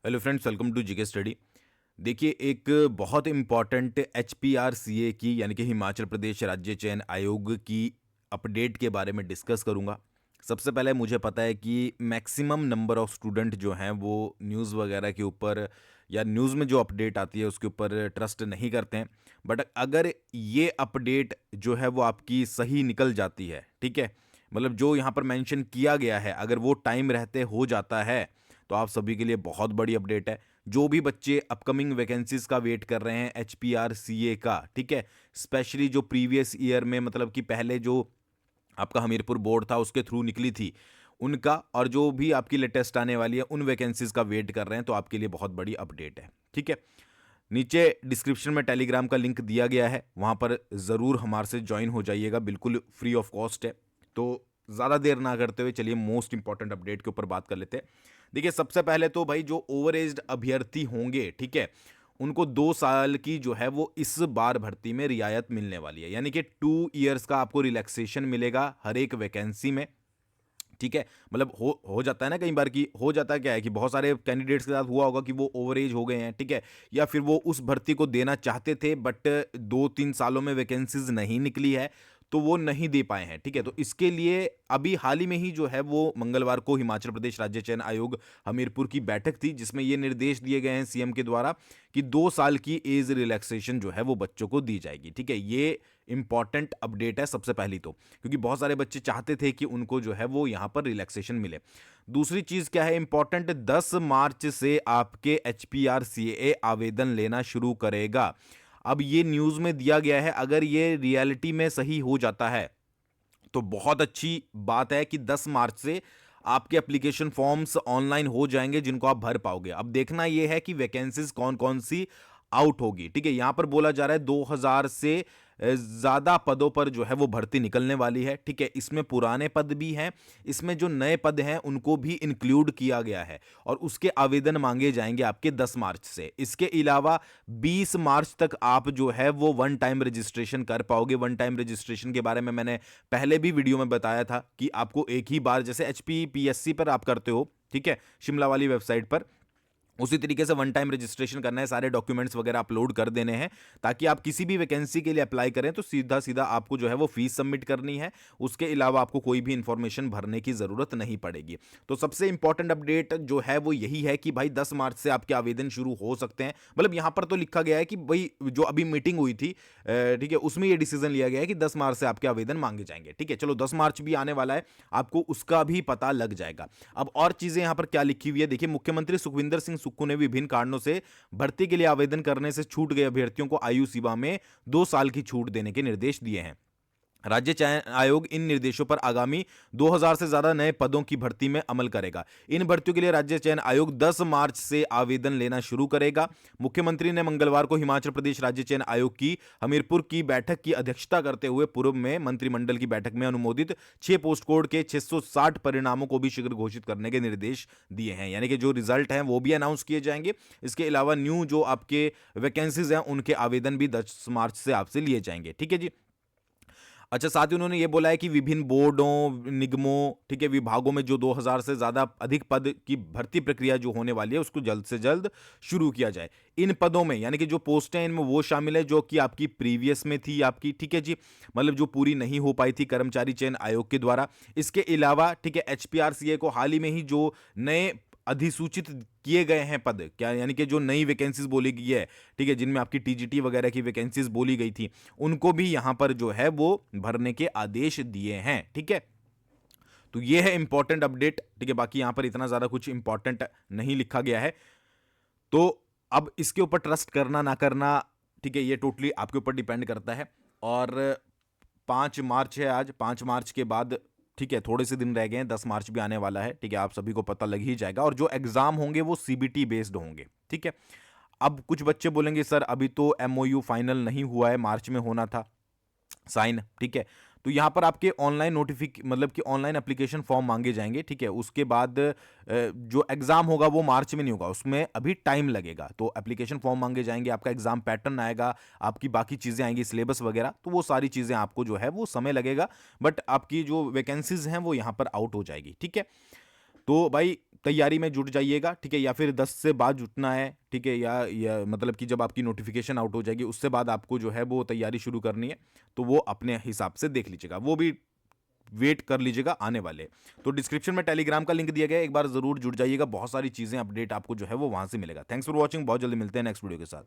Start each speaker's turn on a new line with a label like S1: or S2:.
S1: Hello friends, welcome to GK study. देखिए, एक बहुत इम्पॉर्टेंट एचपीआरसीए की यानी कि हिमाचल प्रदेश राज्य चयन आयोग की अपडेट के बारे में डिस्कस करूंगा। सबसे पहले मुझे पता है कि मैक्सिमम नंबर ऑफ स्टूडेंट जो हैं वो न्यूज़ वगैरह के ऊपर या न्यूज़ में जो अपडेट आती है उसके ऊपर ट्रस्ट नहीं करते हैं। बट अगर ये अपडेट जो है वो आपकी सही निकल जाती है, ठीक है, मतलब जो यहाँ पर मेंशन किया गया है अगर वो टाइम रहते हो जाता है तो आप सभी के लिए बहुत बड़ी अपडेट है। जो भी बच्चे अपकमिंग वैकेंसीज का वेट कर रहे हैं एचपीआरसीए का, ठीक है, स्पेशली जो प्रीवियस ईयर में मतलब कि पहले जो आपका हमीरपुर बोर्ड था उसके थ्रू निकली थी उनका, और जो भी आपकी लेटेस्ट आने वाली है उन वैकेंसीज का वेट कर रहे हैं, तो आपके लिए बहुत बड़ी अपडेट है। ठीक है, नीचे डिस्क्रिप्शन में टेलीग्राम का लिंक दिया गया है, वहां पर ज़रूर हमारे से ज्वाइन हो जाइएगा, बिल्कुल फ्री ऑफ कॉस्ट है। तो ज़्यादा देर ना करते हुए चलिए मोस्ट इंपॉर्टेंट अपडेट के ऊपर बात कर लेते हैं। देखिए, सबसे पहले तो भाई जो ओवर एज्ड अभ्यर्थी होंगे, ठीक है, उनको 2 साल की जो है वो इस बार भर्ती में रियायत मिलने वाली है, यानी कि 2 ईयर्स का आपको रिलैक्सेशन मिलेगा हर एक वैकेंसी में। ठीक है, मतलब हो जाता है ना कई बार कि हो जाता है, क्या है कि बहुत सारे कैंडिडेट्स के साथ हुआ होगा कि वो ओवर एज हो गए हैं, ठीक है, या फिर वो उस भर्ती को देना चाहते थे बट 2-3 सालों में वैकेंसीज नहीं निकली है तो वो नहीं दे पाए हैं। ठीक है, तो इसके लिए अभी हाल ही में ही जो है वो मंगलवार को हिमाचल प्रदेश राज्य चयन आयोग हमीरपुर की बैठक थी, जिसमें ये निर्देश दिए गए हैं सीएम के द्वारा कि 2 साल की एज रिलैक्सेशन जो है वो बच्चों को दी जाएगी। ठीक है, ये इंपॉर्टेंट अपडेट है सबसे पहली तो, क्योंकि बहुत सारे बच्चे चाहते थे कि उनको जो है वो यहां पर रिलैक्सेशन मिले। दूसरी चीज क्या है इंपॉर्टेंट, 10 मार्च से आपके एचपीआरसीए आवेदन लेना शुरू करेगा। अब ये न्यूज में दिया गया है, अगर ये रियलिटी में सही हो जाता है तो बहुत अच्छी बात है कि 10 मार्च से आपके एप्लीकेशन फॉर्म्स ऑनलाइन हो जाएंगे जिनको आप भर पाओगे। अब देखना यह है कि वैकेंसीज कौन कौन सी आउट होगी। ठीक है, यहां पर बोला जा रहा है 2000 से ज्यादा पदों पर जो है वो भर्ती निकलने वाली है। ठीक है, इसमें पुराने पद भी हैं, इसमें जो नए पद हैं उनको भी इंक्लूड किया गया है और उसके आवेदन मांगे जाएंगे आपके 10 मार्च से। इसके अलावा 20 मार्च तक आप जो है वो वन टाइम रजिस्ट्रेशन कर पाओगे। वन टाइम रजिस्ट्रेशन के बारे में मैंने पहले भी वीडियो में बताया था कि आपको एक ही बार, जैसे एचपीपीएससी पर आप करते हो, ठीक है, शिमला वाली वेबसाइट पर, उसी तरीके से वन टाइम रजिस्ट्रेशन करना है, सारे डॉक्यूमेंट्स वगैरह अपलोड कर देने हैं ताकि आप किसी भी वैकेंसी के लिए अप्लाई करें तो सीधा सीधा आपको जो है वो फीस सबमिट करनी है। उसके अलावा आपको कोई भी इंफॉर्मेशन भरने की जरूरत नहीं पड़ेगी। तो सबसे इंपॉर्टेंट अपडेट जो है वो यही है कि भाई 10 मार्च से आपके आवेदन शुरू हो सकते हैं। मतलब यहां पर तो लिखा गया है कि भाई जो अभी मीटिंग हुई थी, ठीक है, उसमें ये डिसीजन लिया गया है कि 10 मार्च से आपके आवेदन मांगे जाएंगे। ठीक है, चलो 10 मार्च भी आने वाला है, आपको उसका भी पता लग जाएगा। अब और चीजें यहां पर क्या लिखी हुई है देखिए, मुख्यमंत्री सुखविंदर सिंह सुक्खू ने विभिन्न कारणों से भर्ती के लिए आवेदन करने से छूट गए अभ्यर्थियों को आयु सीमा में 2 साल की छूट देने के निर्देश दिए हैं। राज्य चयन आयोग इन निर्देशों पर आगामी 2000 से ज्यादा नए पदों की भर्ती में अमल करेगा। इन भर्तियों के लिए राज्य चयन आयोग 10 मार्च से आवेदन लेना शुरू करेगा। मुख्यमंत्री ने मंगलवार को हिमाचल प्रदेश राज्य चयन आयोग की हमीरपुर की बैठक की अध्यक्षता करते हुए पूर्व में मंत्रिमंडल की बैठक में अनुमोदित 6 पोस्ट कोड के 660 परिणामों को भी शीघ्र घोषित करने के निर्देश दिए हैं, यानी कि जो रिजल्ट हैं वो भी अनाउंस किए जाएंगे। इसके अलावा न्यू जो आपके वैकेंसीज हैं उनके आवेदन भी 10 मार्च से आपसे लिए जाएंगे। ठीक है जी। अच्छा, साथ ही उन्होंने ये बोला है कि विभिन्न बोर्डों, निगमों, ठीक है, विभागों में जो 2000 से ज्यादा अधिक पद की भर्ती प्रक्रिया जो होने वाली है उसको जल्द से जल्द शुरू किया जाए। इन पदों में यानी कि जो पोस्टें हैं इनमें वो शामिल है जो कि आपकी प्रीवियस में थी आपकी, ठीक है जी, मतलब जो पूरी नहीं हो पाई थी कर्मचारी चयन आयोग के द्वारा। इसके अलावा ठीक है, एचपीआरसीए को हाल ही में ही जो नए अधिसूचित किए गए हैं पद, क्या यानी कि जो नई वैकेंसीज बोली गई है, ठीक है, जिनमें आपकी टीजीटी वगैरह की वैकेंसीज बोली गई थी, उनको भी यहां पर जो है वो भरने के आदेश दिए हैं। ठीक है, तो ये है इंपॉर्टेंट अपडेट। ठीक है, बाकी यहां पर इतना ज्यादा कुछ इंपॉर्टेंट नहीं लिखा गया है, तो अब इसके ऊपर ट्रस्ट करना ना करना, ठीक है, ये टोटली आपके ऊपर डिपेंड करता है। और 5 मार्च है आज, 5 मार्च के बाद ठीक है थोड़े से दिन रह गए हैं, 10 मार्च भी आने वाला है। ठीक है, आप सभी को पता लग ही जाएगा, और जो एग्जाम होंगे वो सीबीटी बेस्ड होंगे। ठीक है, अब कुछ बच्चे बोलेंगे सर अभी तो एमओयू फाइनल नहीं हुआ है, मार्च में होना था साइन। ठीक है, तो यहां पर आपके ऑनलाइन मतलब कि ऑनलाइन एप्लीकेशन फॉर्म मांगे जाएंगे। ठीक है, उसके बाद जो एग्जाम होगा वो मार्च में नहीं होगा, उसमें अभी टाइम लगेगा। तो एप्लीकेशन फॉर्म मांगे जाएंगे, आपका एग्जाम पैटर्न आएगा, आपकी बाकी चीजें आएंगी, सिलेबस वगैरह, तो वो सारी चीजें आपको जो है वो समय लगेगा, बट आपकी जो वैकेंसीज हैं वो यहां पर आउट हो जाएगी। ठीक है, तो भाई तैयारी में जुट जाइएगा, ठीक है, या फिर 10 से बाद जुटना है, ठीक है, या मतलब कि जब आपकी नोटिफिकेशन आउट हो जाएगी उससे बाद आपको जो है वो तैयारी शुरू करनी है, तो वो अपने हिसाब से देख लीजिएगा, वो भी वेट कर लीजिएगा आने वाले। तो डिस्क्रिप्शन में टेलीग्राम का लिंक दिया गया है, एक बार जरूर जुड़ जाइएगा, बहुत सारी चीजें अपडेट आपको जो है वो वहां से मिलेगा। थैंक्स फॉर वॉचिंग, बहुत जल्दी मिलते हैं नेक्स्ट वीडियो के साथ।